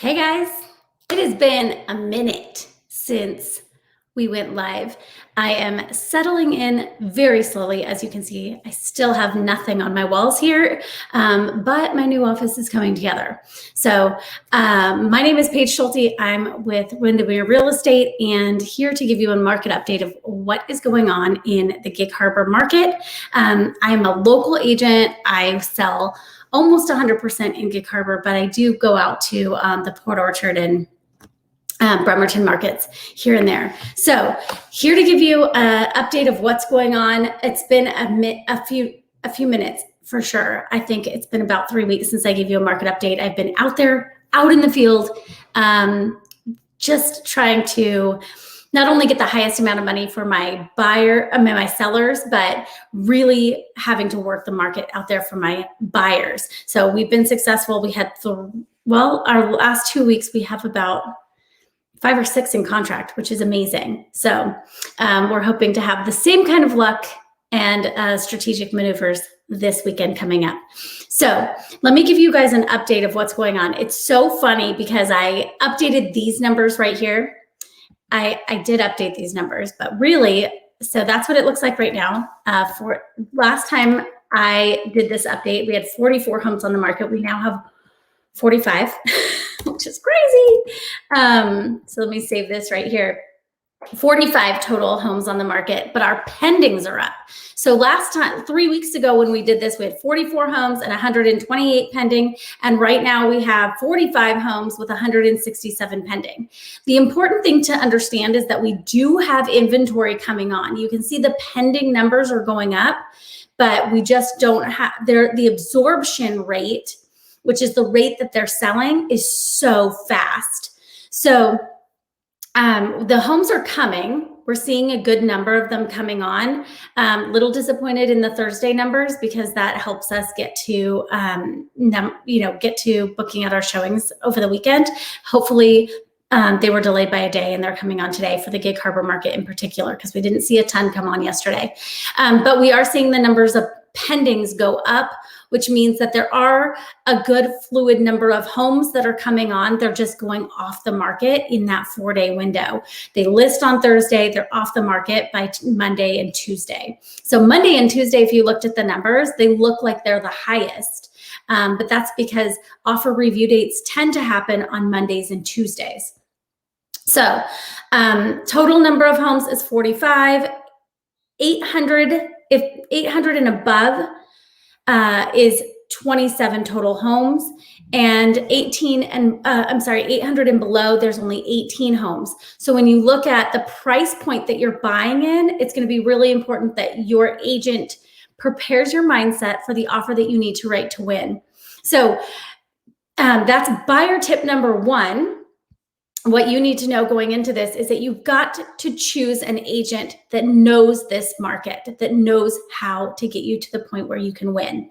Hey guys, it has been a minute since we went live. I am settling in very slowly. As you can see, I still have nothing on my walls here, but my new office is coming together. So my name is Paige Schulte. I'm with Windermere Real Estate and here to give you a market update of what is going on in the Gig Harbor market. I am a local agent. I sell almost 100% in Gig Harbor, but I do go out to the Port Orchard and Bremerton markets here and there. So here to give you an update of what's going on. It's been a few minutes for sure. I think it's been about 3 weeks since I gave you a market update. I've been out in the field, just trying to not only get the highest amount of money for my my sellers, but really having to work the market out there for my buyers. So we've been successful. We had our last 2 weeks, we have about 5 or 6 in contract, which is amazing. So we're hoping to have the same kind of luck and strategic maneuvers this weekend coming up. So let me give you guys an update of what's going on. It's so funny because I updated these numbers right here. I did update these numbers, but really, so that's what it looks like right now. For last time I did this update, we had 44 homes on the market. We now have 45, which is crazy. So let me save this right here. 45 total homes on the market, but our pendings are up. So last time, 3 weeks ago when we did this, we had 44 homes and 128 pending. And right now we have 45 homes with 167 pending. The important thing to understand is that we do have inventory coming on. You can see the pending numbers are going up, but we just don't have the absorption rate, which is the rate that they're selling, is so fast. So the homes are coming. We're seeing a good number of them coming on. Little disappointed in the Thursday numbers because that helps us get to, get to booking out our showings over the weekend. Hopefully they were delayed by a day and they're coming on today for the Gig Harbor market in particular because we didn't see a ton come on yesterday. But we are seeing the numbers of pendings go up, which means that there are a good fluid number of homes that are coming on. They're just going off the market in that 4-day window. They list on Thursday, they're off the market by Monday and Tuesday. So Monday and Tuesday, if you looked at the numbers, they look like they're the highest. But that's because offer review dates tend to happen on Mondays and Tuesdays. So total number of homes is 45. 800, if 800 and above is 27 total homes, and 800 and below, there's only 18 homes. So when you look at the price point that you're buying in, it's going to be really important that your agent prepares your mindset for the offer that you need to write to win. So that's buyer tip number 1. What you need to know going into this is that you've got to choose an agent that knows this market, that knows how to get you to the point where you can win.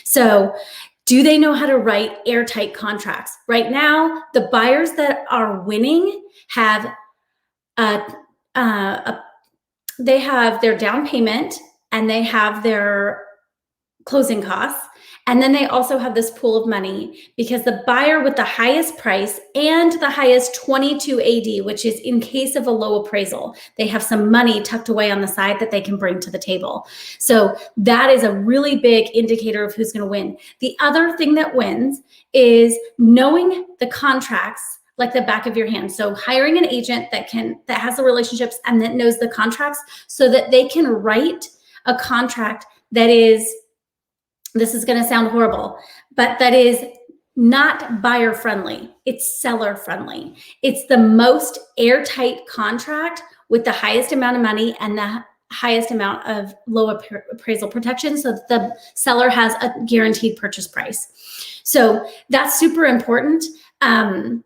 So do they know how to write airtight contracts? Right now, the buyers that are winning have they have their down payment and they have their closing costs. And then they also have this pool of money because the buyer with the highest price and the highest 22 AD, which is in case of a low appraisal, they have some money tucked away on the side that they can bring to the table. So that is a really big indicator of who's going to win. The other thing that wins is knowing the contracts like the back of your hand. So hiring an agent that has the relationships and that knows the contracts so that they can write a contract that is, this is going to sound horrible, but that is not buyer friendly. It's seller friendly. It's the most airtight contract with the highest amount of money and the highest amount of low appraisal protection so that the seller has a guaranteed purchase price. So that's super important. And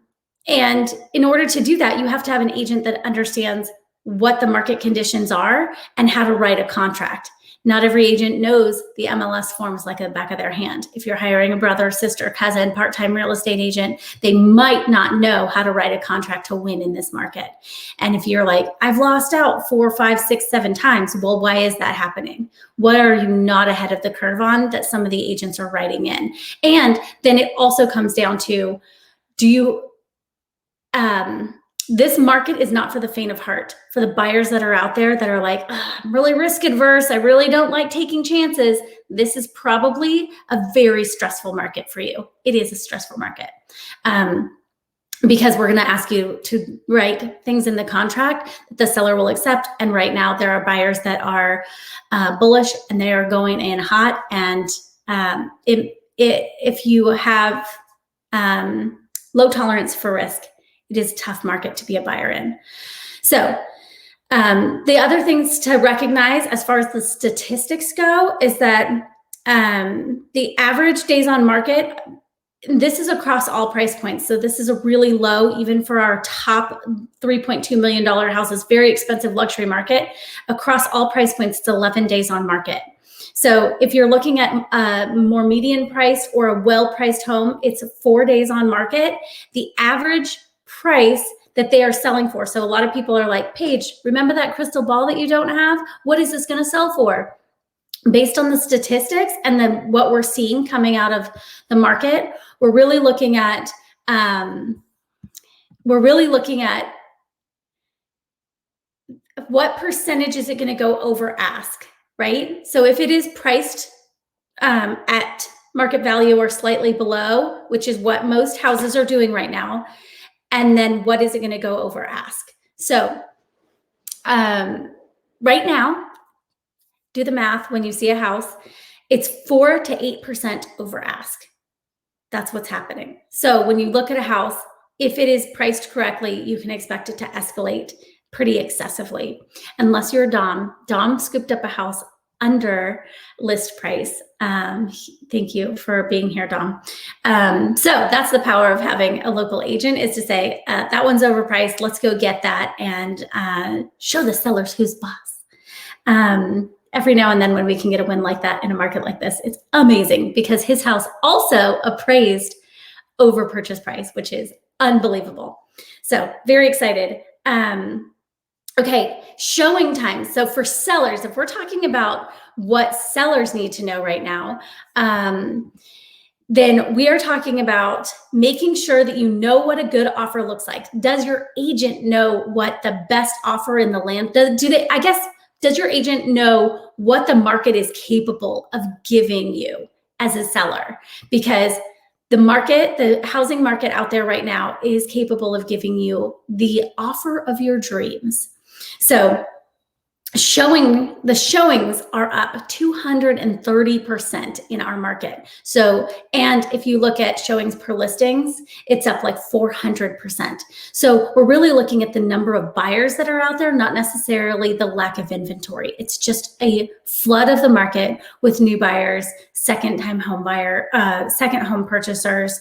in order to do that, you have to have an agent that understands what the market conditions are and how to write a contract. Not every agent knows the MLS forms like the back of their hand. If you're hiring a brother, sister, cousin, part-time real estate agent, they might not know how to write a contract to win in this market. And if you're like, I've lost out 4, 5, 6, 7 times, well, why is that happening? What are you not ahead of the curve on that some of the agents are writing in? And then it also comes down to, do you this market is not for the faint of heart. For the buyers that are out there that are like, I'm really risk adverse, I really don't like taking chances, this is probably a very stressful market for you. It is a stressful market. Because we're going to ask you to write things in the contract that the seller will accept. And right now there are buyers that are bullish and they are going in hot. And if you have low tolerance for risk, it is a tough market to be a buyer in. So the other things to recognize as far as the statistics go is that the average days on market, this is across all price points. So this is a really low, even for our top $3.2 million houses, very expensive luxury market. Across all price points, it's 11 days on market. So if you're looking at a more median priced or a well-priced home, it's 4 days on market. The average price that they are selling for. So a lot of people are like, Paige, remember that crystal ball that you don't have? What is this going to sell for? Based on the statistics and then what we're seeing coming out of the market, we're really looking at what percentage is it going to go over ask, right? So if it is priced at market value or slightly below, which is what most houses are doing right now, and then what is it going to go over ask? So right now, do the math when you see a house, it's 4 to 8% over ask. That's what's happening. So when you look at a house, if it is priced correctly, you can expect it to escalate pretty excessively. Unless you're a Dom. Dom scooped up a house under list price. Thank you for being here, Dom. So that's the power of having a local agent, is to say, that one's overpriced. Let's go get that and show the sellers who's boss. Every now and then when we can get a win like that in a market like this, it's amazing because his house also appraised over purchase price, which is unbelievable. So very excited. Okay, showing time. So for sellers, if we're talking about what sellers need to know right now, then we are talking about making sure that you know what a good offer looks like. Does your agent know what the best offer in the land? Does your agent know what the market is capable of giving you as a seller? Because the housing market out there right now is capable of giving you the offer of your dreams. So the showings are up 230% in our market. So, and if you look at showings per listings, it's up like 400%. So we're really looking at the number of buyers that are out there, not necessarily the lack of inventory. It's just a flood of the market with new buyers, second home purchasers,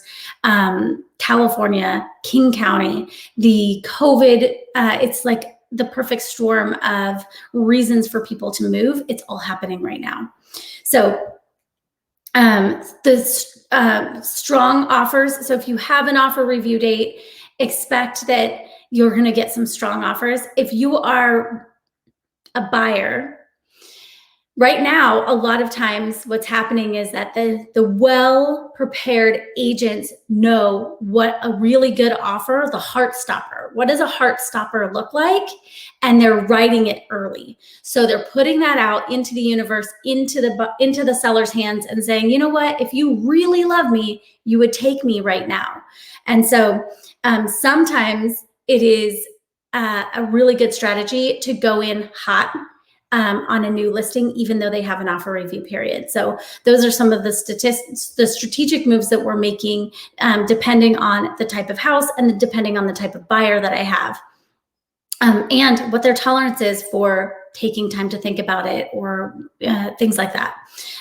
California, King County, the COVID, it's like the perfect storm of reasons for people to move. It's all happening right now. So the strong offers. So if you have an offer review date, expect that you're going to get some strong offers. If you are a buyer, right now, a lot of times what's happening is that the well-prepared agents know what a really good offer, the heart stopper. What does a heart stopper look like? And they're writing it early. So they're putting that out into the universe, into the seller's hands and saying, you know what, if you really love me, you would take me right now. And so sometimes it is a really good strategy to go in hot on a new listing, even though they have an offer review period. So those are some of the strategic moves that we're making, depending on the type of house and depending on the type of buyer that I have, and what their tolerance is for taking time to think about it or things like that.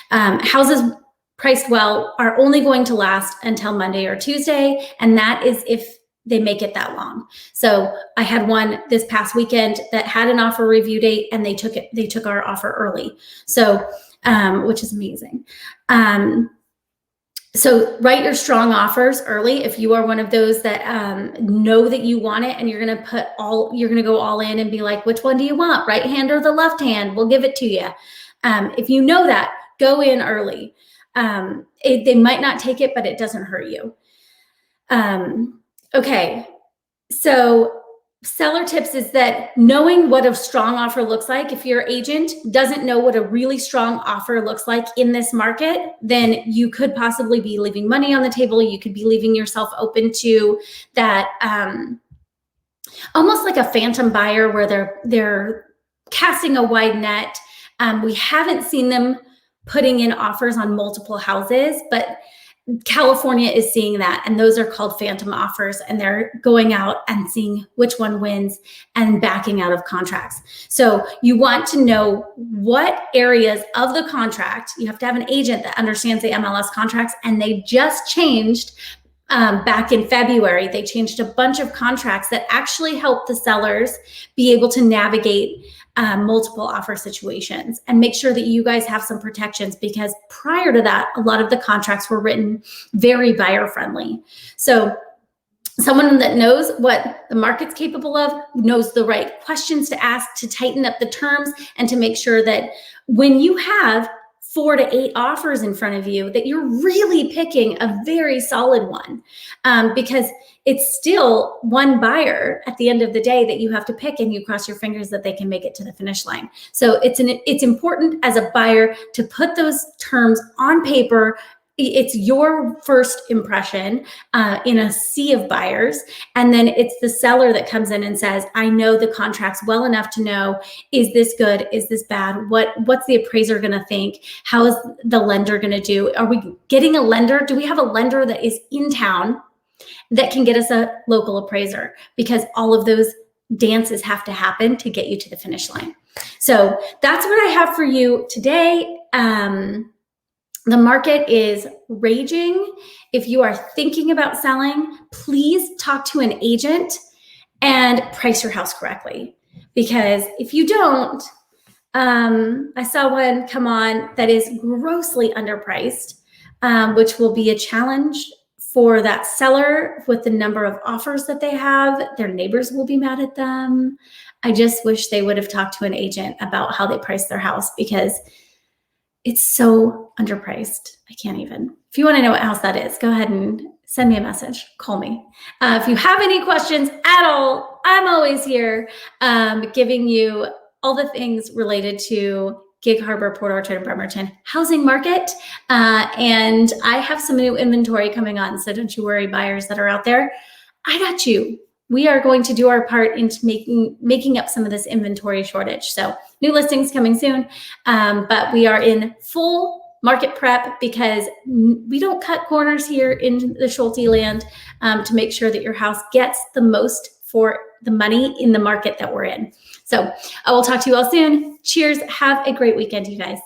Houses priced well are only going to last until Monday or Tuesday, and that is if they make it that long. So I had one this past weekend that had an offer review date and they took our offer early. So, which is amazing. So write your strong offers early. If you are one of those that know that you want it and you're going to go all in and be like, which one do you want? Right hand or the left hand? We'll give it to you. If you know that, go in early. They might not take it, but it doesn't hurt you. Okay, So seller tips is that knowing what a strong offer looks like, if your agent doesn't know what a really strong offer looks like in this market, then you could possibly be leaving money on the table. You could be leaving yourself open to that, almost like a phantom buyer where they're casting a wide net. We haven't seen them putting in offers on multiple houses, but California is seeing that, and those are called phantom offers, and they're going out and seeing which one wins and backing out of contracts. So you want to know what areas of the contract. You have to have an agent that understands the MLS contracts, and they just changed back in February. They changed a bunch of contracts that actually help the sellers be able to navigate multiple offer situations and make sure that you guys have some protections, because prior to that, a lot of the contracts were written very buyer friendly. So someone that knows what the market's capable of, knows the right questions to ask to tighten up the terms and to make sure that when you have 4 to 8 offers in front of you, that you're really picking a very solid one, because it's still one buyer at the end of the day that you have to pick, and you cross your fingers that they can make it to the finish line. So it's important as a buyer to put those terms on paper. It's your first impression in a sea of buyers. And then it's the seller that comes in and says, I know the contracts well enough to know, is this good? Is this bad? What's the appraiser going to think? How is the lender going to do? Are we getting a lender? Do we have a lender that is in town that can get us a local appraiser? Because all of those dances have to happen to get you to the finish line. So that's what I have for you today. The market is raging. If you are thinking about selling, please talk to an agent and price your house correctly. Because if you don't, I saw one come on that is grossly underpriced, which will be a challenge for that seller with the number of offers that they have. Their neighbors will be mad at them. I just wish they would have talked to an agent about how they price their house, because it's so underpriced. I can't even. If you want to know what house that is, go ahead and send me a message. Call me. If you have any questions at all, I'm always here giving you all the things related to Gig Harbor, Port Orchard, and Bremerton housing market. And I have some new inventory coming on, so don't you worry, buyers that are out there. I got you. We are going to do our part into making up some of this inventory shortage. So new listings coming soon, but we are in full market prep, because we don't cut corners here in the Schulte land, to make sure that your house gets the most for the money in the market that we're in. So I will talk to you all soon. Cheers. Have a great weekend, you guys.